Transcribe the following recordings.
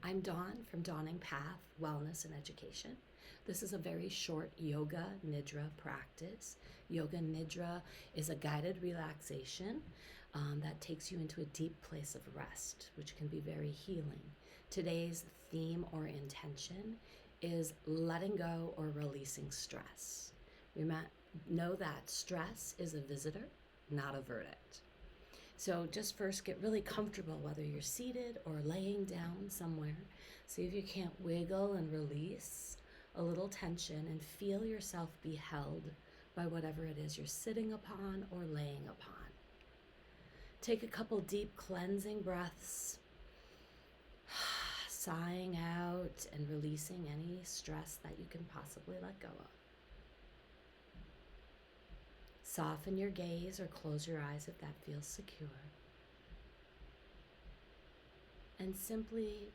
I'm Dawn from Dawning Path Wellness and Education. This is a very short Yoga Nidra practice. Yoga Nidra is a guided relaxation that takes you into a deep place of rest, which can be very healing. Today's theme or intention is letting go or releasing stress. Know that stress is a visitor, not a verdict. So just first get really comfortable, whether you're seated or laying down somewhere. See if you can't wiggle and release a little tension and feel yourself be held by whatever it is you're sitting upon or laying upon. Take a couple deep cleansing breaths, sighing out and releasing any stress that you can possibly let go of. Soften your gaze or close your eyes if that feels secure. And simply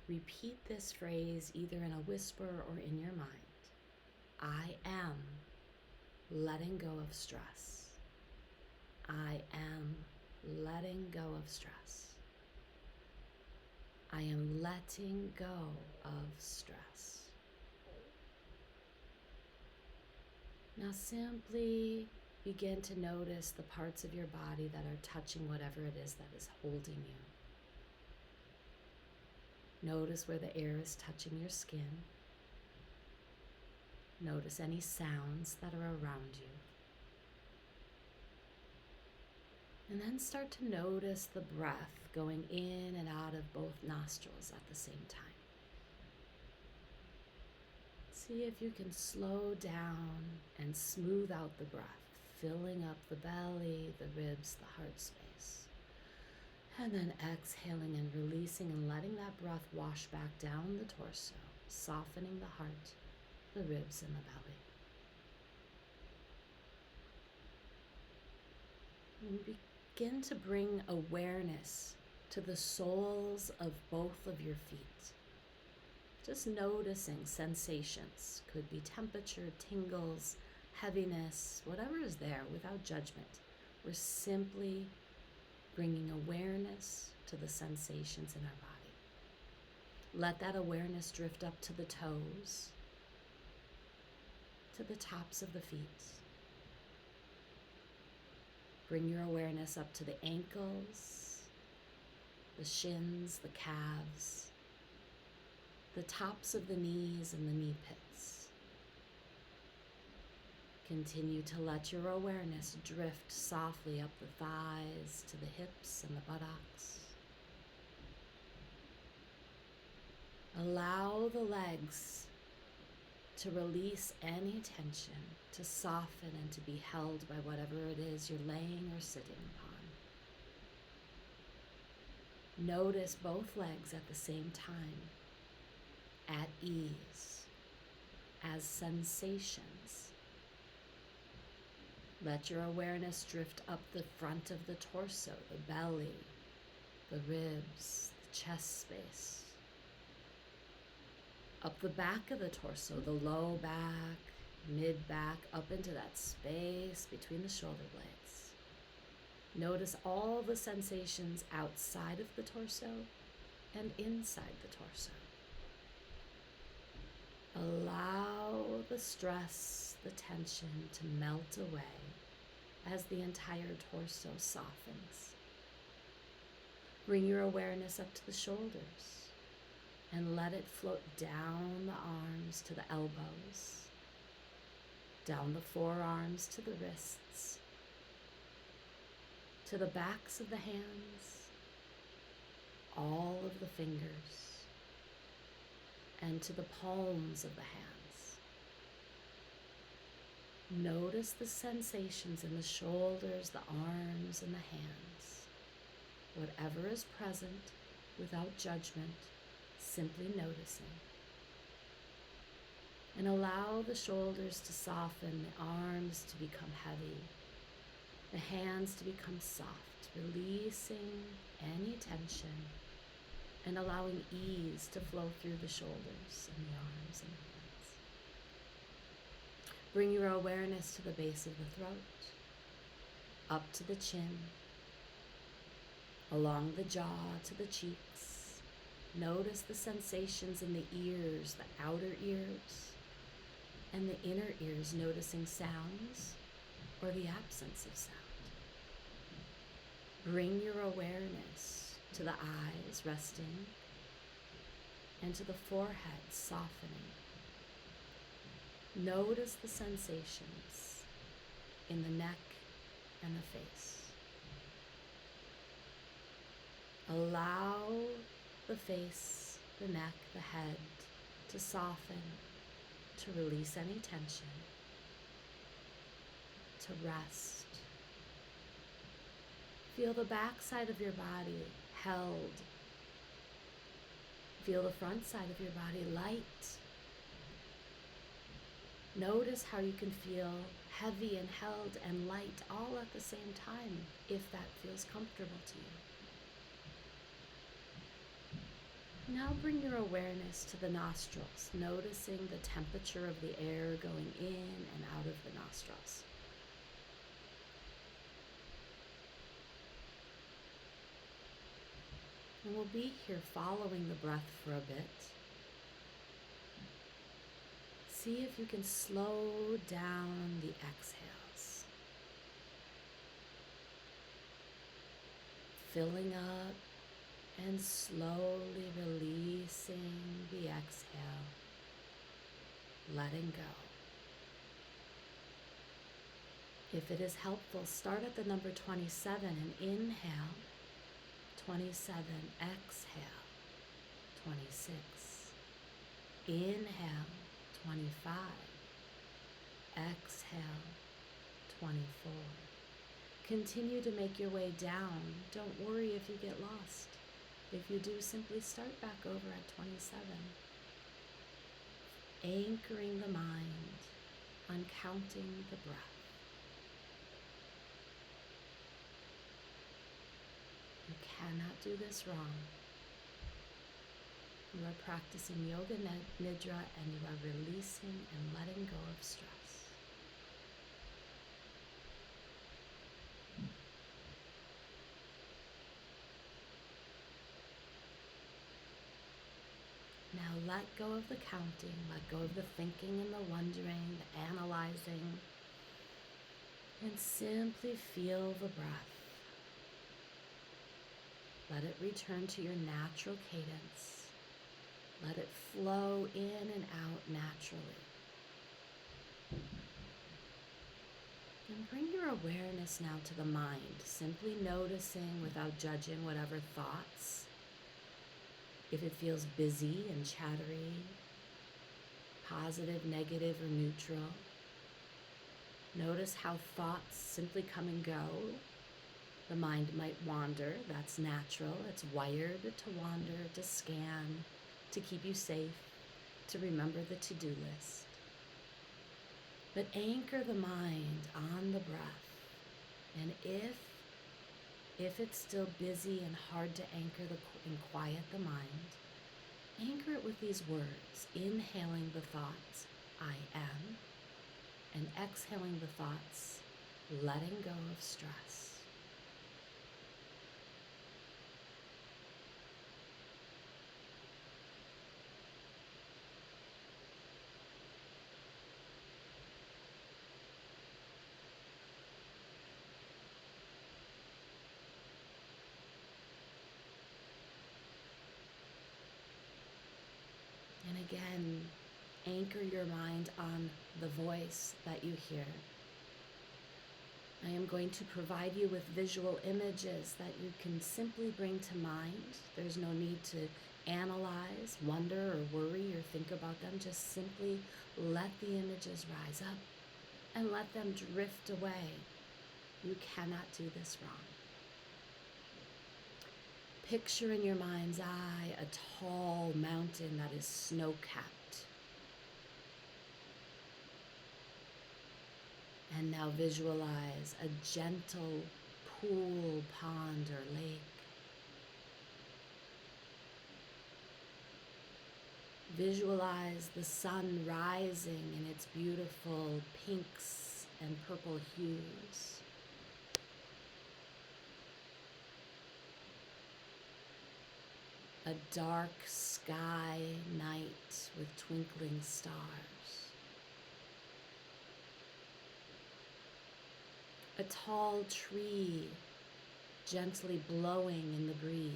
repeat this phrase either in a whisper or in your mind. I am letting go of stress. I am letting go of stress. I am letting go of stress. Now simply begin to notice the parts of your body that are touching whatever it is that is holding you. Notice where the air is touching your skin. Notice any sounds that are around you. And then start to notice the breath going in and out of both nostrils at the same time. See if you can slow down and smooth out the breath, filling up the belly, the ribs, the heart space. And then exhaling and releasing and letting that breath wash back down the torso, softening the heart, the ribs, and the belly. And begin to bring awareness to the soles of both of your feet. Just noticing sensations. Could be temperature, tingles, heaviness, whatever is there, without judgment. We're simply bringing awareness to the sensations in our body. Let that awareness drift up to the toes, to the tops of the feet. Bring your awareness up to the ankles, the shins, the calves, the tops of the knees and the knee pits. Continue to let your awareness drift softly up the thighs to the hips and the buttocks. Allow the legs to release any tension, to soften and to be held by whatever it is you're laying or sitting upon. Notice both legs at the same time, at ease, as sensations. Let your awareness drift up the front of the torso, the belly, the ribs, the chest space. Up the back of the torso, the low back, mid back, up into that space between the shoulder blades. Notice all the sensations outside of the torso and inside the torso. Allow the stress, the tension to melt away as the entire torso softens. Bring your awareness up to the shoulders and let it float down the arms to the elbows, down the forearms to the wrists, to the backs of the hands, all of the fingers, and to the palms of the hands. Notice the sensations in the shoulders, the arms, and the hands. Whatever is present, without judgment, simply noticing. And allow the shoulders to soften, the arms to become heavy, the hands to become soft, releasing any tension and allowing ease to flow through the shoulders and the arms and the hands. Bring your awareness to the base of the throat, up to the chin, along the jaw to the cheeks, Notice the sensations in the ears, the outer ears, and the inner ears, noticing sounds or the absence of sound. Bring your awareness to the eyes resting and to the forehead softening. Notice the sensations in the neck and the face. Allow the face, the neck, the head to soften, to release any tension, to rest. Feel the back side of your body held. Feel the front side of your body light. Notice how you can feel heavy and held and light all at the same time, if that feels comfortable to you. Now bring your awareness to the nostrils, noticing the temperature of the air going in and out of the nostrils. And we'll be here following the breath for a bit. See if you can slow down the exhales. Filling up and slowly releasing the exhale. Letting go. If it is helpful, start at the number 27 and inhale. 27, exhale. 26. Inhale. 25. Exhale. 24. Continue to make your way down. Don't worry if you get lost. If you do, simply start back over at 27. Anchoring the mind on counting the breath. You cannot do this wrong. You are practicing Yoga Nidra and you are releasing and letting go of stress. Now let go of the counting, let go of the thinking and the wondering, the analyzing, and simply feel the breath. Let it return to your natural cadence. Let it flow in and out naturally. And bring your awareness now to the mind, simply noticing without judging whatever thoughts. If it feels busy and chattery, positive, negative, or neutral. Notice how thoughts simply come and go. The mind might wander, that's natural. It's wired to wander, to scan, to keep you safe, to remember the to-do list. But anchor the mind on the breath. And if it's still busy and hard to anchor and quiet the mind, anchor it with these words, inhaling the thoughts, I am, and exhaling the thoughts, letting go of stress. And again, anchor your mind on the voice that you hear. I am going to provide you with visual images that you can simply bring to mind. There's no need to analyze, wonder, or worry, or think about them. Just simply let the images rise up and let them drift away. You cannot do this wrong. Picture in your mind's eye a tall mountain that is snow-capped. And now visualize a gentle pool, pond, or lake. Visualize the sun rising in its beautiful pinks and purple hues. a dark sky night with twinkling stars. A tall tree gently blowing in the breeze.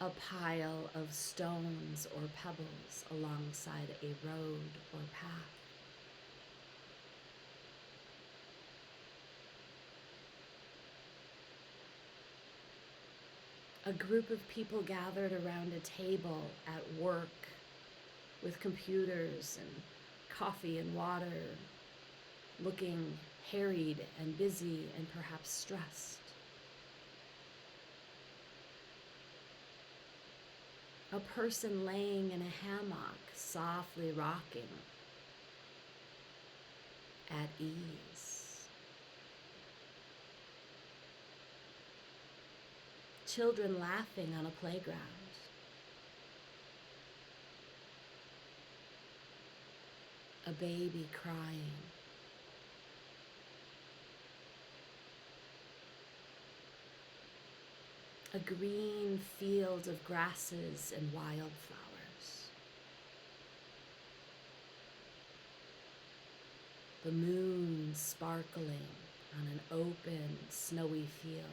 A pile of stones or pebbles alongside a road or path. A group of people gathered around a table at work with computers and coffee and water, looking harried and busy and perhaps stressed. A person laying in a hammock, softly rocking, at ease. Children laughing on a playground. A baby crying. A green field of grasses and wildflowers. The moon sparkling on an open, snowy field.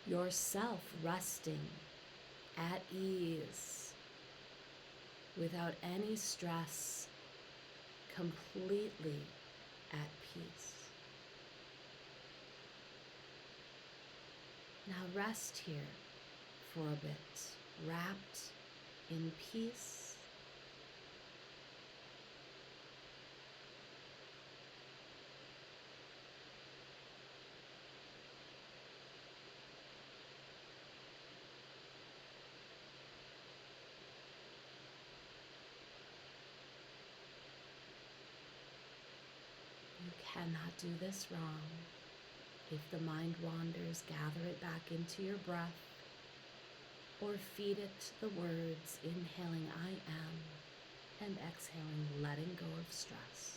Yourself resting at ease, without any stress, completely at peace. Now rest here for a bit, wrapped in peace. You cannot do this wrong. If the mind wanders, gather it back into your breath or feed it the words, inhaling I am and exhaling letting go of stress.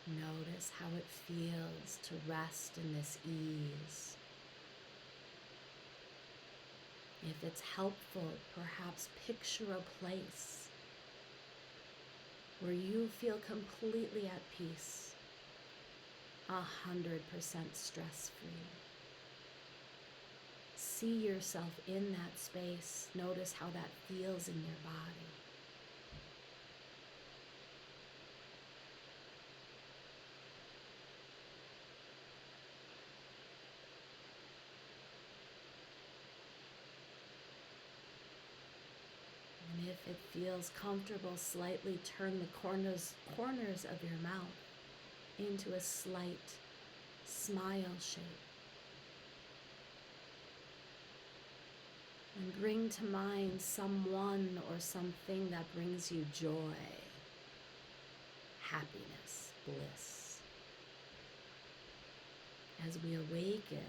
Notice how it feels to rest in this ease. If it's helpful, perhaps picture a place where you feel completely at peace, 100% stress-free. See yourself in that space. Notice how that feels in your body. And if it feels comfortable, slightly turn the corners of your mouth into a slight smile shape. And bring to mind someone or something that brings you joy, happiness, bliss. As we awaken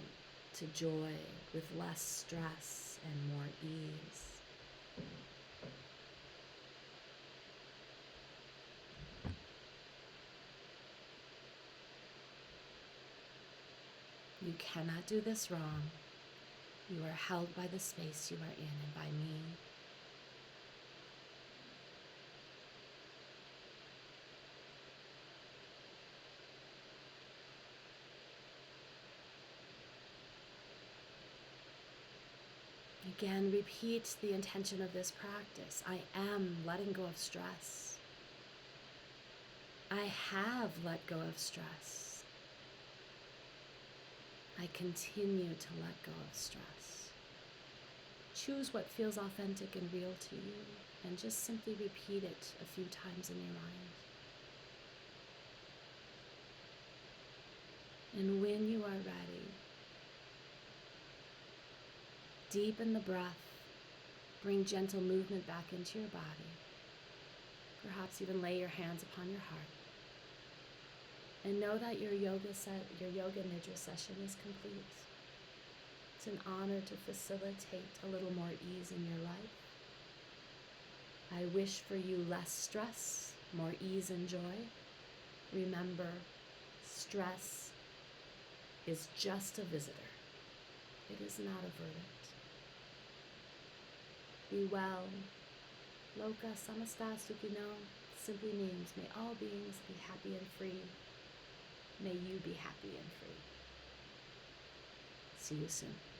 to joy with less stress and more ease. You cannot do this wrong. You are held by the space you are in and by me. Again, repeat the intention of this practice. I am letting go of stress. I have let go of stress. I continue to let go of stress. Choose what feels authentic and real to you, and just simply repeat it a few times in your mind. And when you are ready, deepen the breath, bring gentle movement back into your body. Perhaps even lay your hands upon your heart. And know that your yoga nidra session is complete. It's an honor to facilitate a little more ease in your life. I wish for you less stress, more ease and joy. Remember, stress is just a visitor. It is not a verdict. Be well. Loka samasta sukhino simply means may all beings be happy and free. May you be happy and free. See you soon.